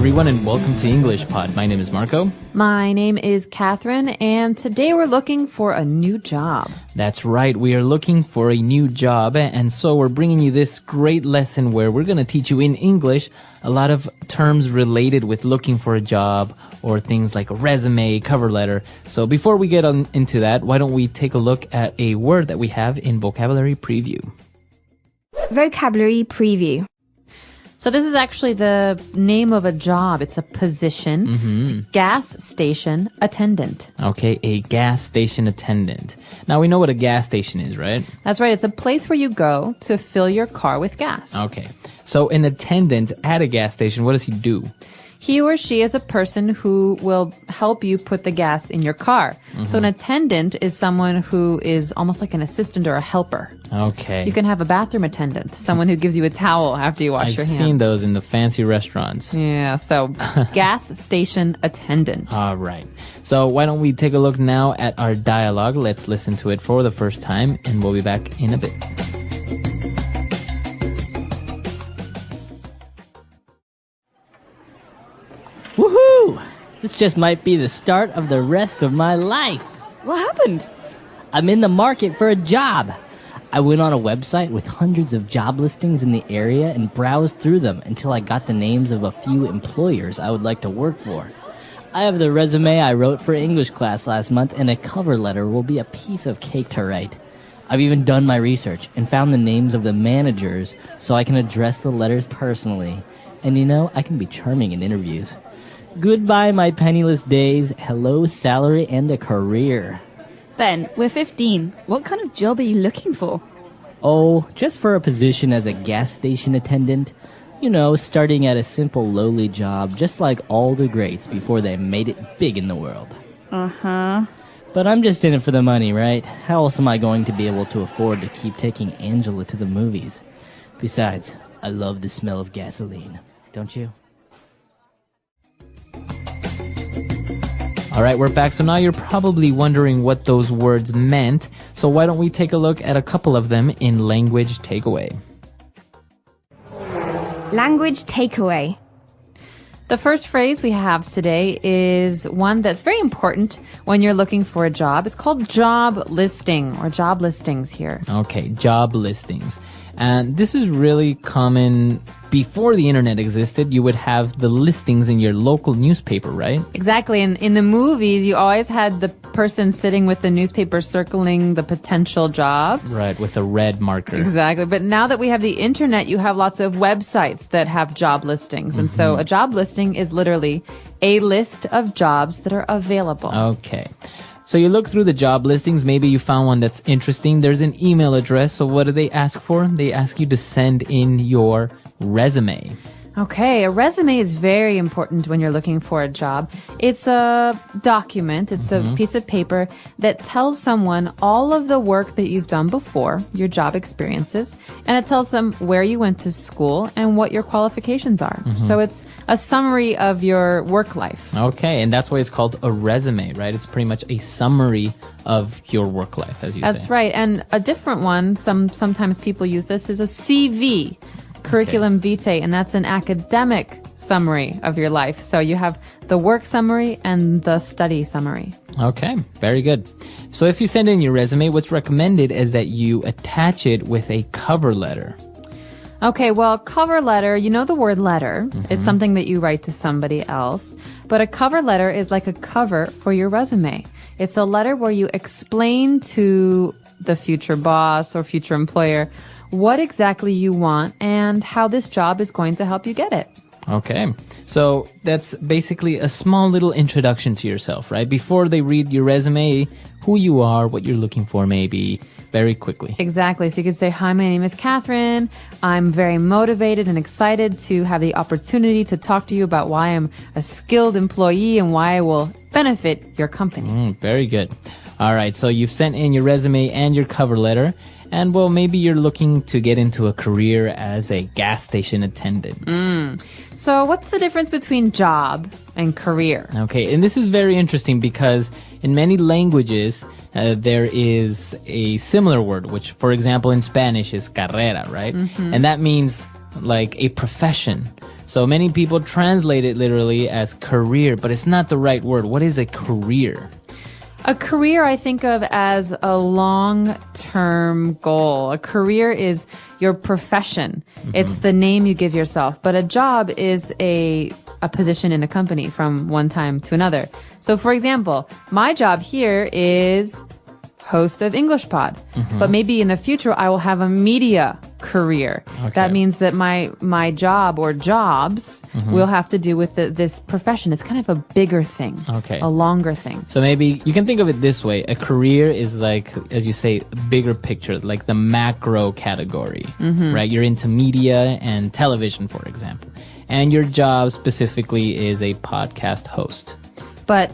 everyone, and welcome to English Pod. My name is Marco. My name is Catherine, and today we're looking for a new job. That's right, we are looking for a new job, and so we're bringing you this great lesson where we're going to teach you in English a lot of terms related with looking for a job or things like a resume, cover letter. So before we get into that, why don't we take a look at a word that we have in Vocabulary Preview. Vocabulary Preview. So this is actually the name of a job. It's a position. It's a gas station attendant. Okay, a gas station attendant. Now we know what a gas station is, right? That's right. It's a place where you go to fill your car with gas. Okay. So an attendant at a gas station, what does he do? He or she is a person who will help you put the gas in your car. So an attendant is someone who is almost like an assistant or a helper. Okay. You can have a bathroom attendant, someone who gives you a towel after you wash your hands. I've seen those in the fancy restaurants. Yeah, so gas station attendant. All right. So why don't we take a look now at our dialogue? Let's listen to it for the first time, and we'll be back in a bit. Woohoo! This just might be the start of the rest of my life. What happened? I'm in the market for a job. I went on a website with hundreds of job listings in the area and browsed through them until I got the names of a few employers I would like to work for. I have the resume I wrote for English class last month, and a cover letter will be a piece of cake to write. I've even done my research and found the names of the managers so I can address the letters personally. And you know, I can be charming in interviews. Goodbye, my penniless days. Hello, salary and a career. Ben, we're 15. What kind of job are you looking for? Oh, just for a position as a gas station attendant. You know, starting at a simple lowly job, just like all the greats before they made it big in the world. Uh-huh. But I'm just in it for the money, right? How else am I going to be able to afford to keep taking Angela to the movies? Besides, I love the smell of gasoline. Don't you? All right, we're back. So now you're probably wondering what those words meant. So why don't we take a look at a couple of them in Language Takeaway. Language takeaway. The first phrase we have today is one that's very important when you're looking for a job. It's called job listing or job listings here. Okay, job listings. And this is really common. Before the internet existed, you would have the listings in your local newspaper, right? Exactly. And in the movies, you always had the person sitting with the newspaper circling the potential jobs. Right, with a red marker. Exactly. But now that we have the internet, you have lots of websites that have job listings. And so a job listing is literally a list of jobs that are available. Okay. So you look through the job listings, maybe you found one that's interesting. There's an email address. So what do they ask for? They ask you to send in your resume. Okay, a resume is very important when you're looking for a job. It's a document, it's a piece of paper that tells someone all of the work that you've done before, your job experiences, and it tells them where you went to school and what your qualifications are. So it's a summary of your work life. Okay, and that's why it's called a resume, right? It's pretty much a summary of your work life, as you say. That's right, and a different one, sometimes people use this, is a CV. Curriculum vitae, and that's an academic summary of your life. So you have the work summary and the study summary. Okay, very good. So if you send in your resume, what's recommended is that you attach it with a cover letter. Okay, well, cover letter, you know the word letter. It's something that you write to somebody else. But a cover letter is like a cover for your resume. It's a letter where you explain to the future boss or future employer what exactly you want and how this job is going to help you get it. Okay, so that's basically a small little introduction to yourself, right? Before they read your resume, who you are, what you're looking for maybe, very quickly. Exactly. So you could say, hi, my name is Catherine. I'm very motivated and excited to have the opportunity to talk to you about why I'm a skilled employee and why I will benefit your company. Very good. All right, so you've sent in your resume and your cover letter. And, well, maybe you're looking to get into a career as a gas station attendant. So what's the difference between job and career? Okay, and this is very interesting because in many languages, there is a similar word, which, for example, in Spanish is carrera, right? And that means like a profession. So many people translate it literally as career, but it's not the right word. What is a career? A career I think of as a long-term goal. A career is your profession. It's the name you give yourself. But a job is a position in a company from one time to another. So for example, my job here is host of English Pod. But maybe in the future I will have a media career. Okay. That means that my job or jobs will have to do with this profession. It's kind of a bigger thing. Okay. A longer thing. So maybe you can think of it this way. A career is like, as you say, a bigger picture, like the macro category, right? You're into media and television, for example. And your job specifically is a podcast host. But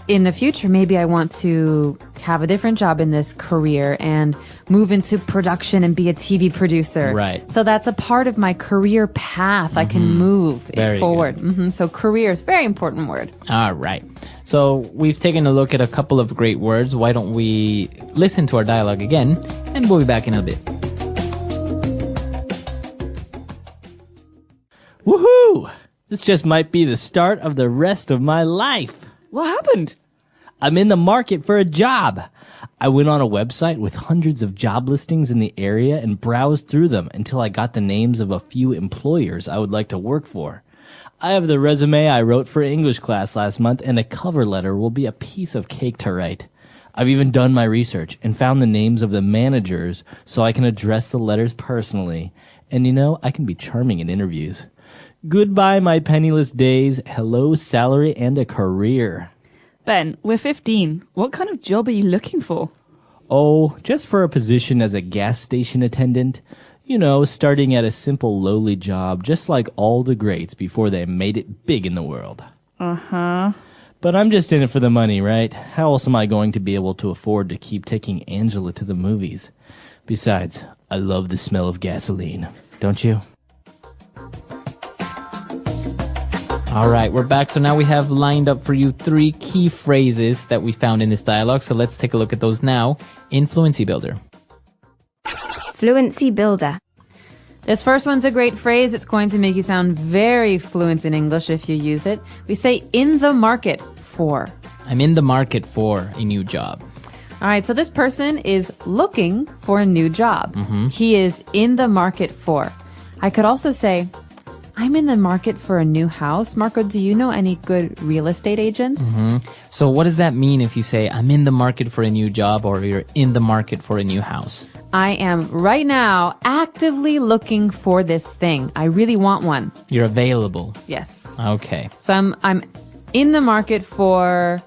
in the future, maybe I want to have a different job in this career and move into production and be a TV producer. Right. So that's a part of my career path. I can move Very it forward. So career is a very important word. All right. So we've taken a look at a couple of great words. Why don't we listen to our dialogue again, and we'll be back in a bit. Woohoo! This just might be the start of the rest of my life. What happened? I'm in the market for a job. I went on a website with hundreds of job listings in the area and browsed through them until I got the names of a few employers I would like to work for. I have the resume I wrote for English class last month, and a cover letter will be a piece of cake to write. I've even done my research and found the names of the managers so I can address the letters personally. And I can be charming in interviews. Goodbye, my penniless days. Hello, salary and a career. Ben, we're 15. What kind of job are you looking for? Oh, just for a position as a gas station attendant. Starting at a simple lowly job, just like all the greats before they made it big in the world. Uh-huh. But I'm just in it for the money, right? How else am I going to be able to afford to keep taking Angela to the movies? Besides, I love the smell of gasoline. Don't you? All right, we're back. So now we have lined up for you 3 key phrases that we found in this dialogue. So let's take a look at those now in Fluency Builder. Fluency Builder. This first one's a great phrase. It's going to make you sound very fluent in English if you use it. We say in the market for. I'm in the market for a new job. All right, so this person is looking for a new job. He is in the market for. I could also say, I'm in the market for a new house. Marco, do you know any good real estate agents? So what does that mean if you say, I'm in the market for a new job, or you're in the market for a new house? I am right now actively looking for this thing. I really want one. You're available. Yes. Okay. So I'm in the market for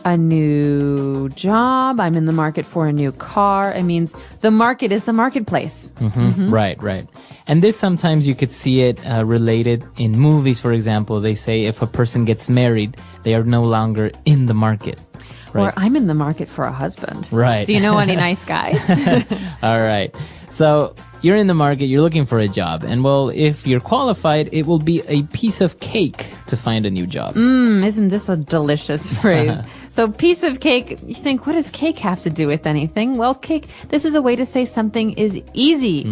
a new job. I'm in the market for a new car. It means the market is the marketplace. Right. And this sometimes you could see it related in movies, for example. They say if a person gets married, they are no longer in the market. Right. Or I'm in the market for a husband. Right. Do you know any nice guys? All right. So you're in the market, you're looking for a job. And well, if you're qualified, it will be a piece of cake to find a new job. Isn't this a delicious phrase? So piece of cake, you think, what does cake have to do with anything? Well, cake, this is a way to say something is easy.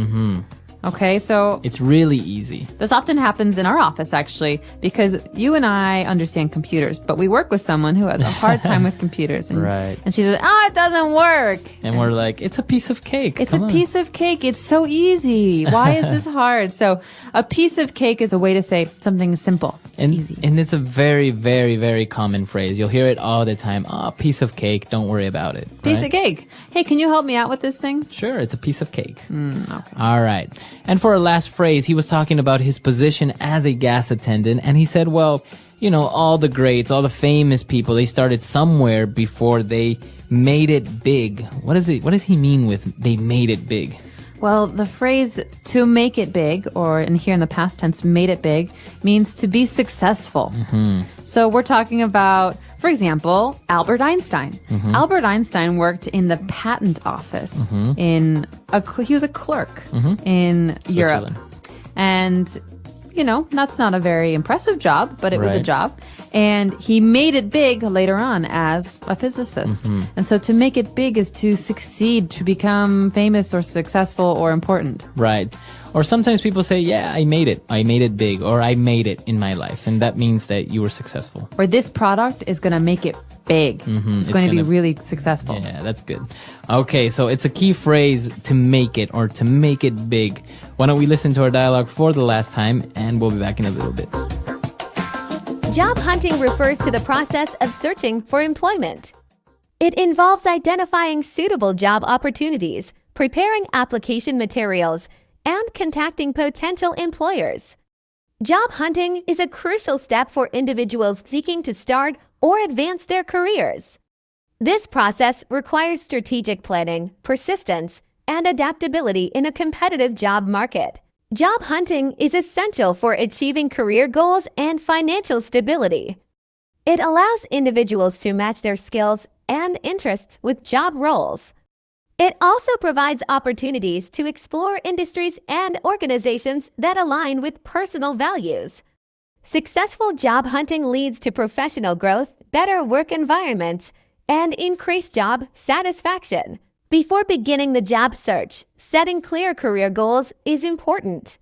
Okay, so It's really easy. this often happens in our office, actually, because you and I understand computers, but we work with someone who has a hard time with computers. And, Right. and she says, it doesn't work. And we're like, it's a piece of cake. It's Come a on. piece of cake. It's so easy. Why is this hard? So a piece of cake is a way to say something is simple. It's And, easy. and it's a very, very, very common phrase. You'll hear it all the time. Piece of cake. Don't worry about it. Piece right? of cake. Hey, can you help me out with this thing? Sure, it's a piece of cake. Okay. All right. And for our last phrase, he was talking about his position as a gas attendant. And he said, well, all the greats, all the famous people, they started somewhere before they made it big. What does he mean with they made it big? Well, the phrase to make it big, or in here in the past tense, made it big, means to be successful. So we're talking about, for example, Albert Einstein. Albert Einstein worked in the patent office he was a clerk in Europe. Switzerland. And, that's not a very impressive job, but it was a Right. job. And he made it big later on as a physicist. And so to make it big is to succeed, to become famous or successful or important. Right. Or sometimes people say, yeah, I made it. I made it big, or I made it in my life. And that means that you were successful. Or this product is going to make it big. It's going to be really successful. Yeah, that's good. Okay, so it's a key phrase, to make it or to make it big. Why don't we listen to our dialogue for the last time, and we'll be back in a little bit. Job hunting refers to the process of searching for employment. It involves identifying suitable job opportunities, preparing application materials, and contacting potential employers. Job hunting is a crucial step for individuals seeking to start or advance their careers. This process requires strategic planning, persistence, and adaptability in a competitive job market. Job hunting is essential for achieving career goals and financial stability. It allows individuals to match their skills and interests with job roles. It also provides opportunities to explore industries and organizations that align with personal values. Successful job hunting leads to professional growth, better work environments, and increased job satisfaction. Before beginning the job search, setting clear career goals is important.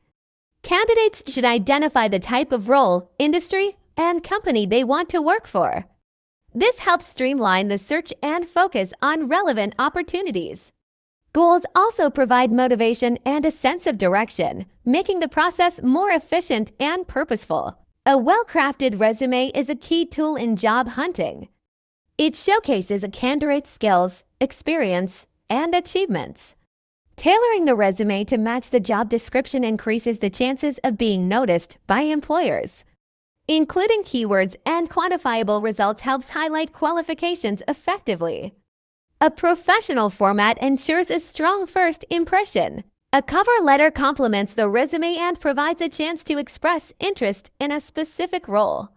Candidates should identify the type of role, industry, and company they want to work for. This helps streamline the search and focus on relevant opportunities. Goals also provide motivation and a sense of direction, making the process more efficient and purposeful. A well-crafted resume is a key tool in job hunting. It showcases a candidate's skills, experience, and achievements. Tailoring the resume to match the job description increases the chances of being noticed by employers. Including keywords and quantifiable results helps highlight qualifications effectively. A professional format ensures a strong first impression. A cover letter complements the resume and provides a chance to express interest in a specific role.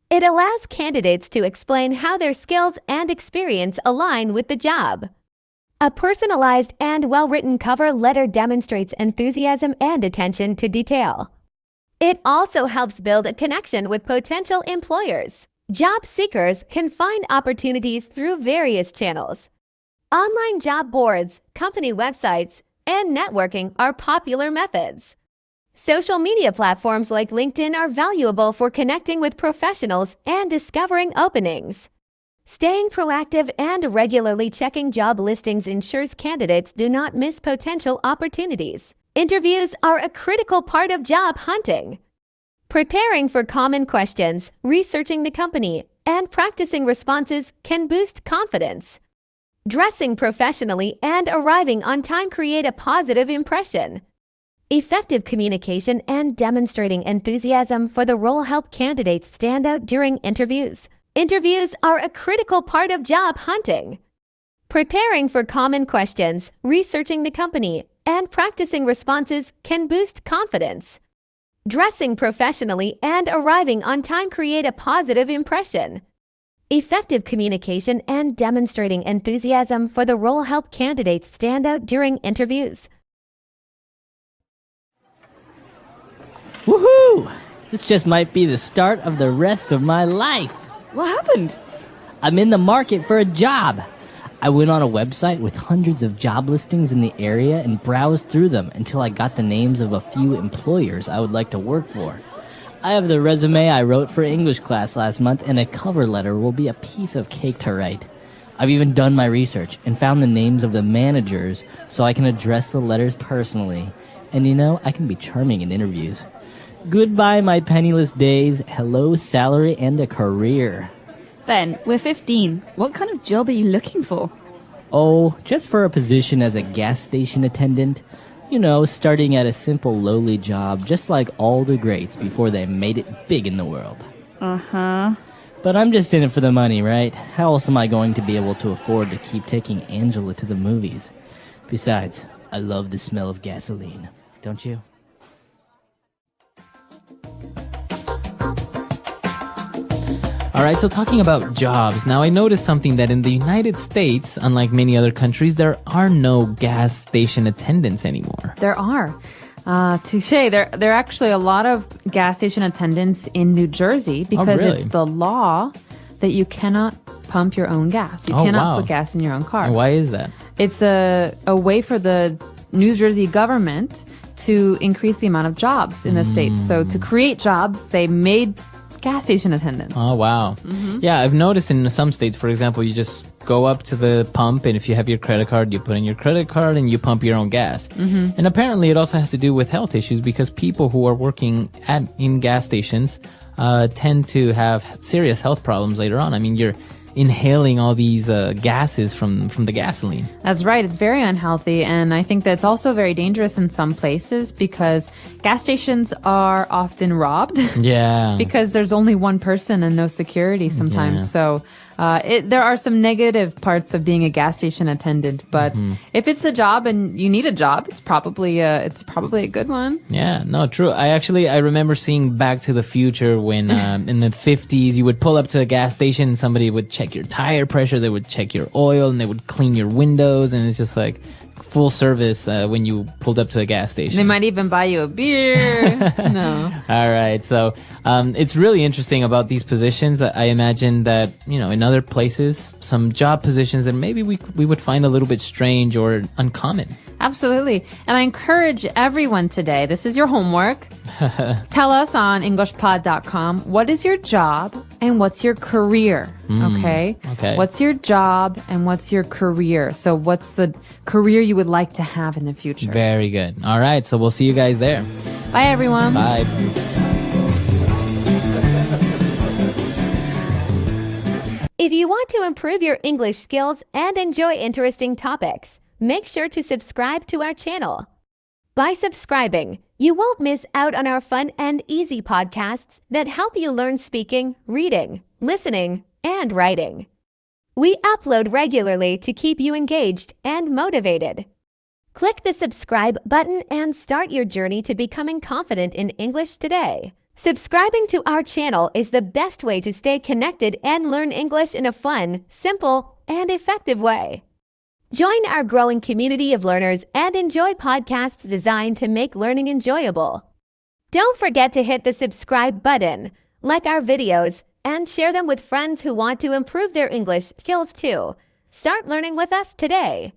It allows candidates to explain how their skills and experience align with the job. A personalized and well-written cover letter demonstrates enthusiasm and attention to detail. It also helps build a connection with potential employers. Job seekers can find opportunities through various channels. Online job boards, company websites, and networking are popular methods. Social media platforms like LinkedIn are valuable for connecting with professionals and discovering openings. Staying proactive and regularly checking job listings ensures candidates do not miss potential opportunities. Interviews are a critical part of job hunting. Preparing for common questions, researching the company, and practicing responses can boost confidence. Dressing professionally and arriving on time create a positive impression. Effective communication and demonstrating enthusiasm for the role help candidates stand out during interviews. Interviews are a critical part of job hunting. Preparing for common questions, researching the company, and practicing responses can boost confidence. Dressing professionally and arriving on time create a positive impression. Effective communication and demonstrating enthusiasm for the role help candidates stand out during interviews. Woohoo! This just might be the start of the rest of my life. What happened? I'm in the market for a job. I went on a website with hundreds of job listings in the area and browsed through them until I got the names of a few employers I would like to work for. I have the resume I wrote for English class last month, and a cover letter will be a piece of cake to write. I've even done my research and found the names of the managers so I can address the letters personally. And you know, I can be charming in interviews. Goodbye, my penniless days. Hello, salary and a career. Ben, we're 15. What kind of job are you looking for? Oh, just for a position as a gas station attendant. You know, starting at a simple lowly job, just like all the greats before they made it big in the world. Uh-huh. But I'm just in it for the money, right? How else am I going to be able to afford to keep taking Angela to the movies? Besides, I love the smell of gasoline. Don't you? All right, so talking about jobs, now I noticed something that in the United States, unlike many other countries, there are no gas station attendants anymore. There are. Touche. There are actually a lot of gas station attendants in New Jersey because really? it's the law that you cannot pump your own gas. You Oh, cannot wow. put gas in your own car. And why is that? It's a way for the New Jersey government to increase the amount of jobs in the States. So to create jobs, they made gas station attendants. Oh, wow. Yeah, I've noticed in some states, for example, you just go up to the pump, and if you have your credit card, you put in your credit card and you pump your own gas. And apparently it also has to do with health issues, because people who are working in gas stations tend to have serious health problems later on. I mean, you're inhaling all these gases from the gasoline. That's right. It's very unhealthy. And I think that's also very dangerous in some places because gas stations are often robbed. Yeah. Because there's only one person and no security sometimes. Yeah. So there are some negative parts of being a gas station attendant. But if it's a job and you need a job, it's probably a good one. Yeah, no, true. I remember seeing Back to the Future when in the 50s you would pull up to a gas station and somebody would check your tire pressure, they would check your oil, and they would clean your windows, and it's just like full service when you pulled up to a gas station. They might even buy you a beer. No. All right. So it's really interesting about these positions. I imagine that, in other places, some job positions that maybe we would find a little bit strange or uncommon. Absolutely. And I encourage everyone today, this is your homework. Tell us on EnglishPod.com, what is your job and what's your career? Okay? What's your job and what's your career? So what's the career you would like to have in the future? Very good. All right. So we'll see you guys there. Bye, everyone. Bye. If you want to improve your English skills and enjoy interesting topics, make sure to subscribe to our channel. By subscribing, you won't miss out on our fun and easy podcasts that help you learn speaking, reading, listening, and writing. We upload regularly to keep you engaged and motivated. Click the subscribe button and start your journey to becoming confident in English today. Subscribing to our channel is the best way to stay connected and learn English in a fun, simple, and effective way. Join our growing community of learners and enjoy podcasts designed to make learning enjoyable. Don't forget to hit the subscribe button, like our videos, and share them with friends who want to improve their English skills too. Start learning with us today.